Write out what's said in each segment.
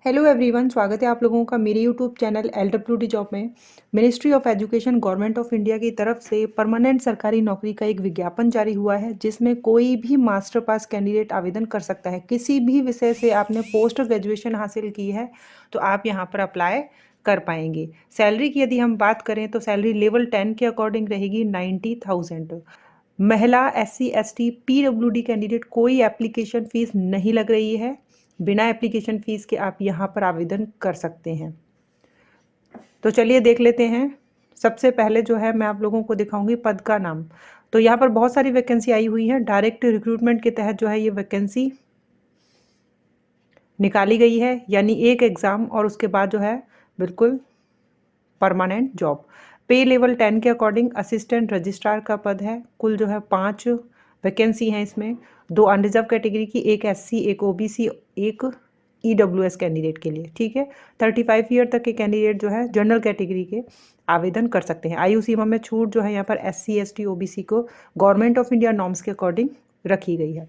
Hello everyone, स्वागत है आप लोगों का मेरे यूट्यूब चैनल LWD जॉब में। Ministry of education government of India की तरफ से परमानेंट सरकारी नौकरी का एक विज्ञापन जारी हुआ है, जिसमें कोई भी मास्टर पास कैंडिडेट आवेदन कर सकता है। किसी भी विषय से आपने पोस्ट ग्रेजुएशन हासिल की है तो आप यहाँ पर अप्लाई कर पाएंगे। सैलरी की यदि हम बात करें तो सैलरी लेवल 10 के अकॉर्डिंग रहेगी 90,000। महिला SC ST PWD कैंडिडेट कोई एप्लीकेशन फ़ीस नहीं लग रही है। बिना एप्लीकेशन फ़ीस के आप यहाँ पर आवेदन कर सकते हैं। तो चलिए देख लेते हैं। सबसे पहले जो है मैं आप लोगों को दिखाऊंगी पद का नाम। तो यहाँ पर बहुत सारी वैकेंसी आई हुई है। डायरेक्ट रिक्रूटमेंट के तहत जो है ये वैकेंसी निकाली गई है, यानी एक एग्ज़ाम और उसके बाद जो है बिल्कुल परमानेंट जॉब। पे लेवल 10 के अकॉर्डिंग असिस्टेंट रजिस्ट्रार का पद है। कुल जो है 5 वैकेंसी हैं इसमें। 2 अनरिजर्व कैटेगरी की, एक SC, एक OBC, एक EWS कैंडिडेट के लिए। ठीक है, 35 ईयर तक के कैंडिडेट जो है जनरल कैटेगरी के आवेदन कर सकते हैं। आयु सीमा में छूट जो है यहाँ पर SC ST OBC को गवर्नमेंट ऑफ इंडिया नॉर्म्स के अकॉर्डिंग रखी गई है।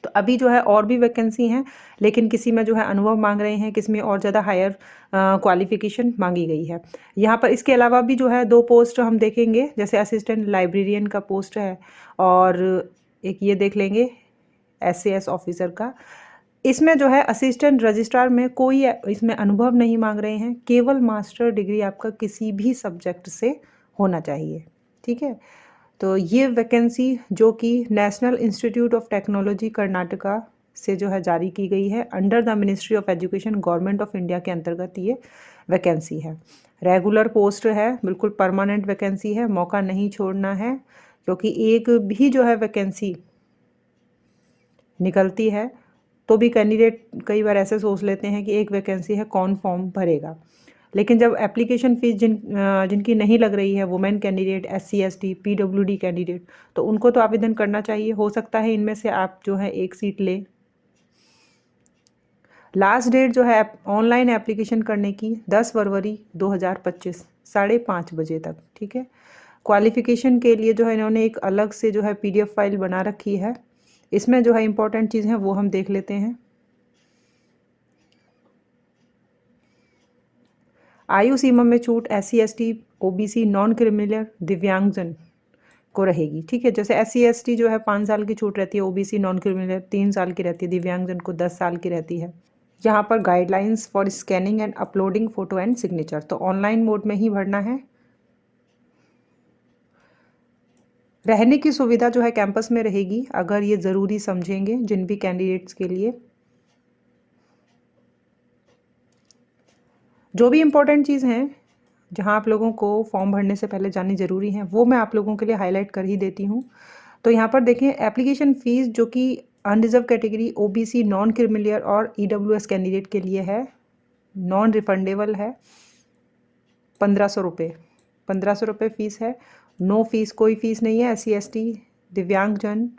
तो अभी जो है और भी वैकेंसी हैं, लेकिन किसी में जो है अनुभव मांग रहे हैं, किसी में और ज़्यादा हायर क्वालिफिकेशन मांगी गई है। यहाँ पर इसके अलावा भी जो है 2 पोस्ट हम देखेंगे, जैसे असिस्टेंट लाइब्रेरियन का पोस्ट है और एक ये देख लेंगे SAS ऑफिसर का। इसमें जो है असिस्टेंट रजिस्ट्रार में कोई इसमें अनुभव नहीं मांग रहे हैं, केवल मास्टर डिग्री आपका किसी भी सब्जेक्ट से होना चाहिए। ठीक है, तो ये वैकेंसी जो कि national institute of technology Karnataka से जो है जारी की गई है, under the ministry of education government of India के अंतर्गत ये वैकेंसी है। रेगुलर पोस्ट है, बिल्कुल परमानेंट वैकेंसी है, मौका नहीं छोड़ना है, क्योंकि एक भी जो है वैकेंसी निकलती है तो भी कैंडिडेट कई बार ऐसे सोच लेते हैं कि एक वैकेंसी है, कौन फॉर्म भरेगा। लेकिन जब एप्लीकेशन फ़ीस जिनकी नहीं लग रही है, women candidate, SC ST PWD candidate, तो उनको तो आवेदन करना चाहिए। हो सकता है इनमें से आप जो है एक सीट लें। लास्ट डेट जो है ऑनलाइन एप्लीकेशन करने की 10 फरवरी 2025 5:30 बजे तक। ठीक है, क्वालिफिकेशन के लिए जो है इन्होंने एक अलग से जो है PDF फाइल बना रखी है। इसमें जो है इम्पोर्टेंट चीज़ है वो हम देख लेते हैं। आयु सीमा में छूट SC ST OBC non criminal दिव्यांगजन को रहेगी। ठीक है, जैसे SC ST जो है 5 साल की छूट रहती है, OBC नॉन क्रिमिनल 3 साल की रहती है, दिव्यांगजन को 10 साल की रहती है। यहाँ पर guidelines for scanning and uploading photo and signature, तो ऑनलाइन मोड में ही भरना है। रहने की सुविधा जो है कैंपस में रहेगी, अगर ये ज़रूरी समझेंगे जिन भी कैंडिडेट्स के लिए। जो भी इम्पोर्टेंट चीज़ हैं जहाँ आप लोगों को फॉर्म भरने से पहले जाननी ज़रूरी है, वो मैं आप लोगों के लिए हाईलाइट कर ही देती हूँ। तो यहाँ पर देखें, एप्लीकेशन फ़ीस जो कि unreserved category, OBC, non creamy layer और EWS कैंडिडेट के लिए है, नॉन रिफंडेबल है, 1500 रुपये। 1500 रुपये फ़ीस है। नो फीस, कोई फ़ीस नहीं है SC ST दिव्यांगजन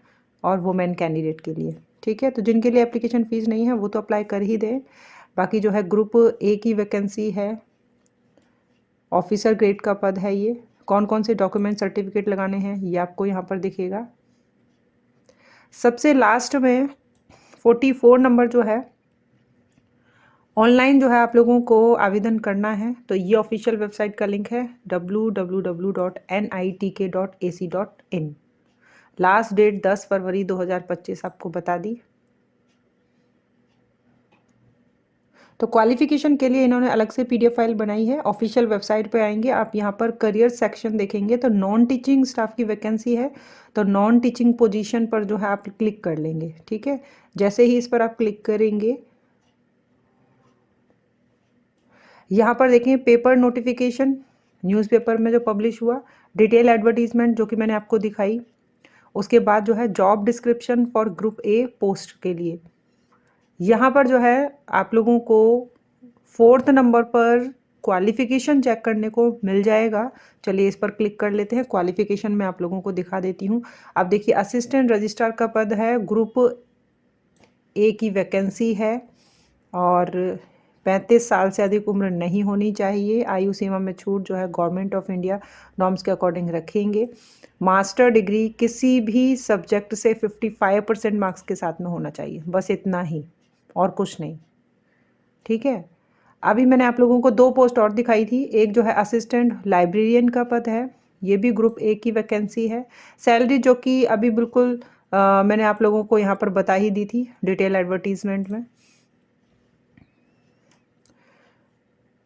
और वुमेन कैंडिडेट के लिए। ठीक है, तो जिनके लिए एप्लीकेशन फ़ीस नहीं है वो तो अप्लाई कर ही दें। बाकी जो है ग्रुप A की वैकेंसी है, ऑफिसर ग्रेड का पद है ये। कौन कौन से डॉक्यूमेंट सर्टिफिकेट लगाने हैं ये आपको यहाँ पर दिखेगा। सबसे लास्ट में 44 नंबर जो है ऑनलाइन जो है आप लोगों को आवेदन करना है, तो ये ऑफिशियल वेबसाइट का लिंक है www.nitk.ac.in। लास्ट डेट 10 फरवरी 2025 आपको बता दी। तो क्वालिफिकेशन के लिए इन्होंने अलग से PDF फाइल बनाई है। ऑफिशियल वेबसाइट पे आएंगे आप, यहाँ पर करियर सेक्शन देखेंगे तो नॉन टीचिंग स्टाफ की वैकेंसी है, तो नॉन टीचिंग पोजीशन पर जो है आप क्लिक कर लेंगे। ठीक है, जैसे ही इस पर आप क्लिक करेंगे, यहाँ पर देखें पेपर नोटिफिकेशन, न्यूज़पेपर में जो पब्लिश हुआ, डिटेल एडवर्टीजमेंट जो कि मैंने आपको दिखाई, उसके बाद जो है job description for group A post के लिए। यहाँ पर जो है आप लोगों को 4th नंबर पर क्वालिफिकेशन चेक करने को मिल जाएगा। चलिए इस पर क्लिक कर लेते हैं। क्वालिफिकेशन मैं आप लोगों को दिखा देती हूँ। अब देखिए, असिस्टेंट रजिस्ट्रार का पद है, ग्रुप A की वैकेंसी है और 35 साल से अधिक उम्र नहीं होनी चाहिए। आयु सीमा में छूट जो है गवर्नमेंट ऑफ इंडिया नॉर्म्स के अकॉर्डिंग रखेंगे। मास्टर डिग्री किसी भी सब्जेक्ट से 55% मार्क्स के साथ में होना चाहिए, बस इतना ही और कुछ नहीं। ठीक है। अभी मैंने आप लोगों को 2 पोस्ट और दिखाई थी, एक जो है असिस्टेंट लाइब्रेरियन का पद है, ये भी ग्रुप ए की वैकेंसी है। सैलरी जो कि अभी बिल्कुल मैंने आप लोगों को यहाँ पर बता ही दी थी डिटेल एडवर्टीजमेंट में।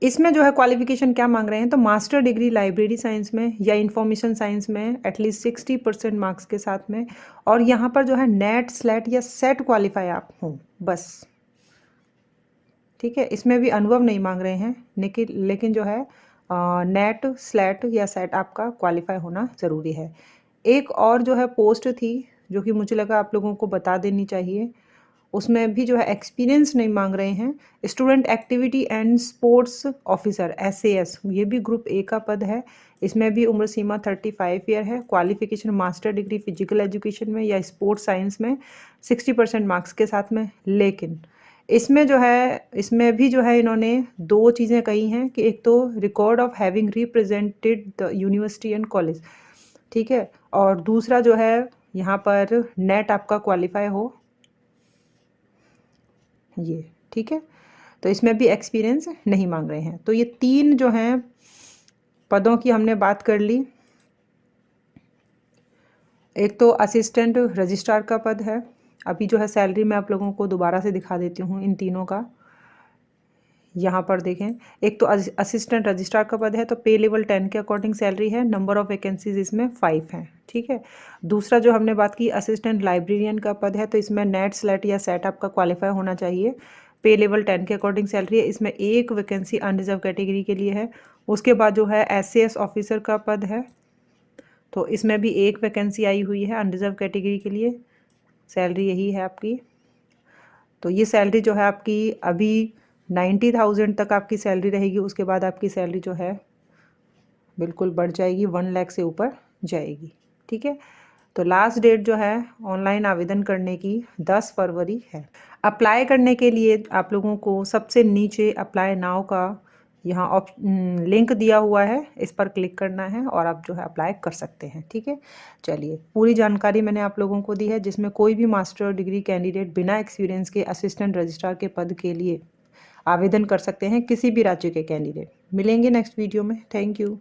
इसमें जो है क्वालिफिकेशन क्या मांग रहे हैं, तो मास्टर डिग्री लाइब्रेरी साइंस में या इंफॉर्मेशन साइंस में एटलीस्ट 60% मार्क्स के साथ में, और यहाँ पर जो है नेट स्लेट या सेट क्वालिफाई आप हों बस, ठीक है। इसमें भी अनुभव नहीं मांग रहे हैं, लेकिन जो है नेट स्लेट या सेट आपका क्वालिफाई होना ज़रूरी है। एक और जो है पोस्ट थी जो कि मुझे लगा आप लोगों को बता देनी चाहिए, उसमें भी जो है एक्सपीरियंस नहीं मांग रहे हैं, student activity and sports officer SAS, ये भी ग्रुप ए का पद है। इसमें भी उम्र सीमा 35 ईयर है। Qualification master degree physical education में या स्पोर्ट्स साइंस में 60% मार्क्स के साथ में। लेकिन इसमें जो है, इसमें भी जो है इन्होंने 2 चीज़ें कही हैं कि एक तो record of having represented the university and college, ठीक है, और दूसरा जो है यहाँ पर नेट आपका क्वालिफाई हो, ये ठीक है। तो इसमें भी एक्सपीरियंस नहीं मांग रहे हैं। तो ये 3 जो हैं पदों की हमने बात कर ली। एक तो असिस्टेंट रजिस्ट्रार का पद है। अभी जो है सैलरी मैं आप लोगों को दोबारा से दिखा देती हूँ इन तीनों का। यहाँ पर देखें, एक तो असिस्टेंट रजिस्ट्रार का पद है, तो पे लेवल 10 के अकॉर्डिंग सैलरी है। नंबर ऑफ वैकेंसीज इसमें 5 हैं, ठीक है। दूसरा जो हमने बात की असिस्टेंट लाइब्रेरियन का पद है, तो इसमें नेट स्लेट या सेट आपका क्वालिफाई होना चाहिए। पे लेवल 10 के अकॉर्डिंग सैलरी है। इसमें एक वैकेंसी अनरिजर्व कैटेगरी के लिए है। उसके बाद जो है SAS ऑफिसर का पद है, तो इसमें भी एक वैकेंसी आई हुई है अनरिजर्व कैटेगरी के लिए। सैलरी यही है आपकी। तो ये सैलरी जो है आपकी अभी 90,000 तक आपकी सैलरी रहेगी। उसके बाद आपकी सैलरी जो है बिल्कुल बढ़ जाएगी, 1 लाख से ऊपर जाएगी, ठीक है। तो लास्ट डेट जो है ऑनलाइन आवेदन करने की 10 फरवरी है। अप्लाई करने के लिए आप लोगों को सबसे नीचे अप्लाई नाउ का यहाँ लिंक दिया हुआ है, इस पर क्लिक करना है और आप जो है अप्लाई कर सकते हैं, ठीक है। चलिए, पूरी जानकारी मैंने आप लोगों को दी है, जिसमें कोई भी मास्टर डिग्री कैंडिडेट बिना एक्सपीरियंस के असिस्टेंट रजिस्ट्रार के पद के लिए आवेदन कर सकते हैं, किसी भी राज्य के कैंडिडेट। मिलेंगे नेक्स्ट वीडियो में। Thank you.